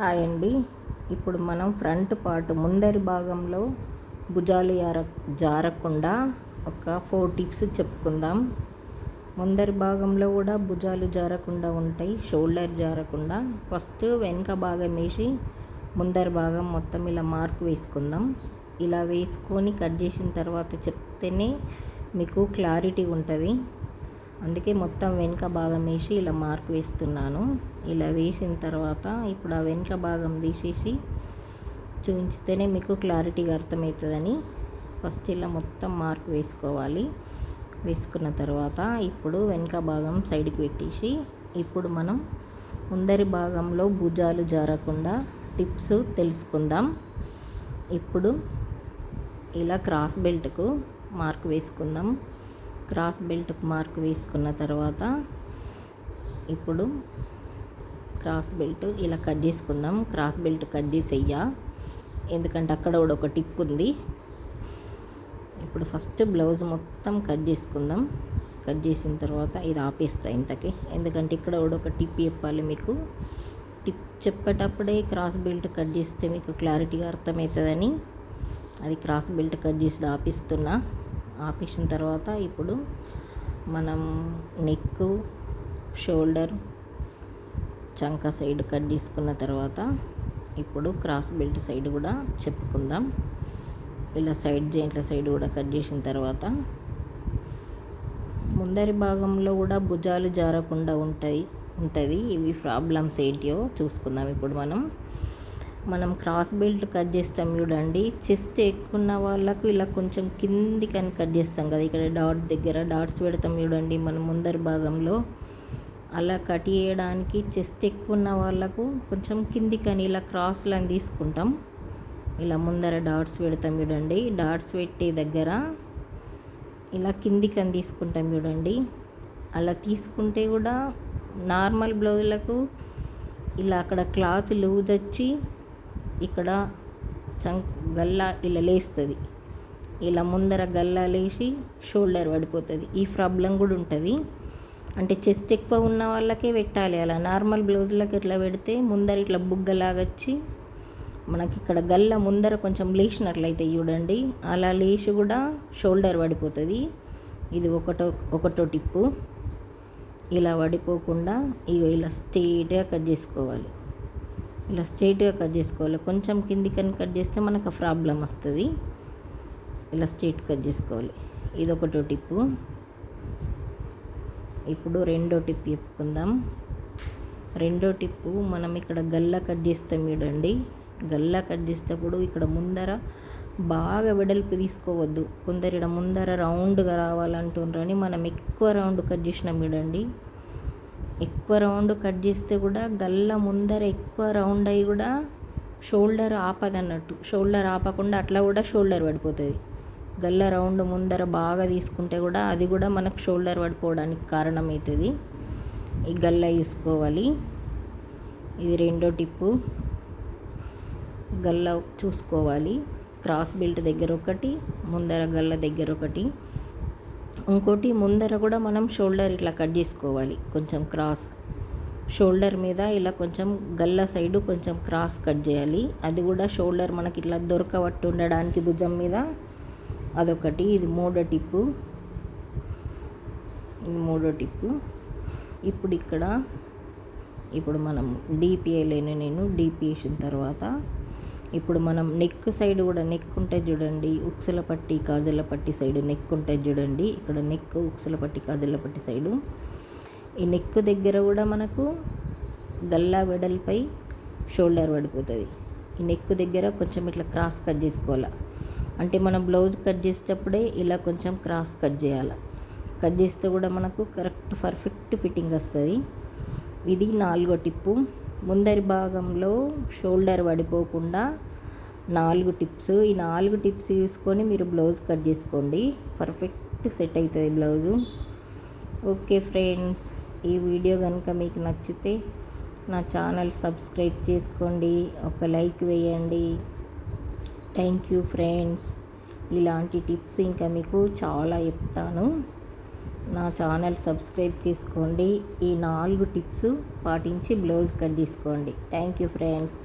Hi అండి. ఇప్పుడు మనం ఫ్రంట్ పార్ట్ ముందరి భాగంలో భుజాలు జారకుండా ఒక 4 టిప్స్ చెప్పుకుందాం. ముందరి భాగంలో కూడా భుజాలు జారకుండా ఉంటాయి, షోల్డర్ జారకుండా. ఫస్ట్ వెనక భాగం వేసి ముందరి భాగం మొత్తం ఇలా మార్క్ వేసుకుందాం. ఇలా వేసుకొని కట్ చేసిన తర్వాత చెప్తేనే మీకు క్లారిటీ ఉంటుంది. అందుకే మొత్తం వెనుక భాగం వేసి ఇలా మార్క్ వేస్తున్నాను. ఇలా వేసిన తర్వాత ఇప్పుడు ఆ వెనుక భాగం తీసేసి చూపించితేనే మీకు క్లారిటీగా అర్థమవుతుందని ఫస్ట్ ఇలా మొత్తం మార్క్ వేసుకోవాలి. వేసుకున్న తర్వాత ఇప్పుడు వెనుక భాగం సైడ్కి పెట్టేసి ఇప్పుడు మనం ముందరి భాగంలో భుజాలు జారకుండా టిప్స్ తెలుసుకుందాం. ఇప్పుడు ఇలా క్రాస్ బెల్ట్కు మార్క్ వేసుకుందాం. క్రాస్ బెల్ట్కు మార్క్ వేసుకున్న తర్వాత ఇప్పుడు క్రాస్ బెల్ట్ ఇలా కట్ చేసుకుందాం. క్రాస్ బెల్ట్ కట్ చేసేయ్యా, ఎందుకంటే అక్కడ కూడా ఒక టిప్ ఉంది. ఇప్పుడు ఫస్ట్ బ్లౌజ్ మొత్తం కట్ చేసుకుందాం. కట్ చేసిన తర్వాత ఇది ఆపేస్తా ఇంతకి, ఎందుకంటే ఇక్కడ కూడా ఒక టిప్ చెప్పాలి మీకు. టిప్ చెప్పేటప్పుడే క్రాస్ బెల్ట్ కట్ చేస్తే మీకు క్లారిటీగా అర్థమవుతుందని అది క్రాస్ బెల్ట్ కట్ చేసి ఆపిస్తున్నా. ఆపేసిన తర్వాత ఇప్పుడు మనం నెక్, షోల్డర్, చంక సైడ్ కట్ చేసుకున్న తర్వాత ఇప్పుడు క్రాస్ బెల్ట్ సైడ్ కూడా చెప్పుకుందాం. ఇలా సైడ్ జాయింట్ల సైడ్ కూడా కట్ చేసిన తర్వాత ముందరి భాగంలో కూడా భుజాలు జారకుండా ఉంటుంది. ఇవి ప్రాబ్లమ్స్ ఏంటియో చూసుకుందాం. ఇప్పుడు మనం క్రాస్ బెల్ట్ కట్ చేస్తాం చూడండి. చెస్ట్ ఎక్కువ ఉన్న వాళ్ళకు ఇలా కొంచెం కిందికని కట్ చేస్తాం కదా, ఇక్కడ డాట్ దగ్గర డాట్స్ పెడతాం చూడండి మనం ముందరి భాగంలో. అలా కట్ చేయడానికి చెస్ట్ ఎక్కువ ఉన్న వాళ్ళకు కొంచెం కిందికని ఇలా క్రాస్లను తీసుకుంటాం. ఇలా ముందర డాట్స్ పెడతాం చూడండి. డాట్స్ పెట్టే దగ్గర ఇలా కిందికని తీసుకుంటాం చూడండి. అలా తీసుకుంటే కూడా నార్మల్ బ్లౌజులకు ఇలా అక్కడ క్లాత్ లూజ్ వచ్చి ఇక్కడ గల్లా ఇలా లేస్తుంది. ఇలా ముందర గల్లా లేచి షోల్డర్ పడిపోతుంది. ఈ ప్రాబ్లం కూడా ఉంటుంది. అంటే చెస్ట్ ఎక్కువ ఉన్న వాళ్ళకే పెట్టాలి. అలా నార్మల్ బ్లౌజులకు ఇట్లా పెడితే ముందర ఇట్లా బుగ్గలాగొచ్చి మనకి ఇక్కడ గల్ల ముందర కొంచెం లేచినట్లయితే చూడండి. అలా లేచి కూడా షోల్డర్ పడిపోతుంది. ఇది ఒకటో టిప్పు. ఇలా పడిపోకుండా ఇలా స్ట్రైట్గా కట్ చేసుకోవాలి. ఇలా స్ట్రైట్గా కట్ చేసుకోవాలి. కొంచెం కిందికని కట్ చేస్తే మనకు ప్రాబ్లం వస్తుంది. ఇలా స్ట్రైట్ కట్ చేసుకోవాలి. ఇది ఒకటో టిప్పు. ఇప్పుడు రెండో టిప్ చెప్పుకుందాం. రెండో టిప్పు, మనం ఇక్కడ గల్లా కట్ చేస్తాం చూడండి. గల్లా కట్ చేసేటప్పుడు ఇక్కడ ముందర బాగా వెడల్పు తీసుకోవద్దు. కొందరు ఇక్కడ ముందర రౌండ్గా రావాలంటున్నారని మనం ఎక్కువ రౌండ్ కట్ చేసినాం చూడండి. ఎక్కువ రౌండ్ కట్ చేస్తే కూడా గల్ల ముందర ఎక్కువ రౌండ్ అయ్యి కూడా షోల్డర్ ఆపదన్నట్టు. షోల్డర్ ఆపకుండా అట్లా కూడా షోల్డర్ పడిపోతుంది. గల్ల రౌండ్ ముందర బాగా తీసుకుంటే కూడా అది కూడా మనకు షోల్డర్ పడిపోవడానికి కారణమవుతుంది. ఈ గల్ల చూసుకోవాలి. ఇది రెండో టిప్పు. గల్ల చూసుకోవాలి. క్రాస్ బెల్ట్ దగ్గర ఒకటి, ముందర గల్ల దగ్గర ఒకటి. ఇంకోటి ముందర కూడా మనం షోల్డర్ ఇట్లా కట్ చేసుకోవాలి. కొంచెం క్రాస్ షోల్డర్ మీద ఇలా కొంచెం గల్ల సైడు కొంచెం క్రాస్ కట్ చేయాలి. అది కూడా షోల్డర్ మనకి ఇట్లా దొరకబట్టు ఉండడానికి భుజం మీద. అదొకటి. ఇది మూడో టిప్పు. ఇప్పుడు మనం డీపీ నేను డీపీ వేసిన తర్వాత ఇప్పుడు మనం నెక్ సైడ్ కూడా నెక్ ఉంటుంది చూడండి. ఉక్సుల పట్టి, కాజల పట్టి సైడు నెక్ ఉంటుంది చూడండి. ఇక్కడ నెక్, ఉక్సుల పట్టి, కాజల పట్టి సైడు. ఈ నెక్ దగ్గర కూడా మనకు గల్లా వెడల్పై షోల్డర్ పడిపోతుంది. ఈ నెక్ దగ్గర కొంచెం ఇట్లా క్రాస్ కట్ చేసుకోవాలి. అంటే మనం బ్లౌజ్ కట్ చేసేటప్పుడే ఇలా కొంచెం క్రాస్ కట్ చేయాలి. కట్ చేస్తే కూడా మనకు పర్ఫెక్ట్ ఫిట్టింగ్ వస్తుంది. ఇది నాలుగో టిప్పు. ముందరి భాగంలో షోల్డర్ పడిపోకుండా 4 టిప్స్. ఈ 4 టిప్స్ చూసుకొని మీరు బ్లౌజ్ కట్ చేసుకోండి. పర్ఫెక్ట్ సెట్ అవుతుంది బ్లౌజు. ఓకే ఫ్రెండ్స్, ఈ వీడియో కనుక మీకు నచ్చితే నా ఛానల్ సబ్స్క్రైబ్ చేసుకోండి, ఒక లైక్ వేయండి. Thank you friends. ఇలాంటి టిప్స్ ఇంకా మీకు చాలా చెప్తాను. నా ఛానల్ సబ్స్క్రైబ్ చేసుకోండి. ఈ 4 టిప్స్ పాటించి బ్లౌజ్ కట్ చేసుకోండి. Thank you friends.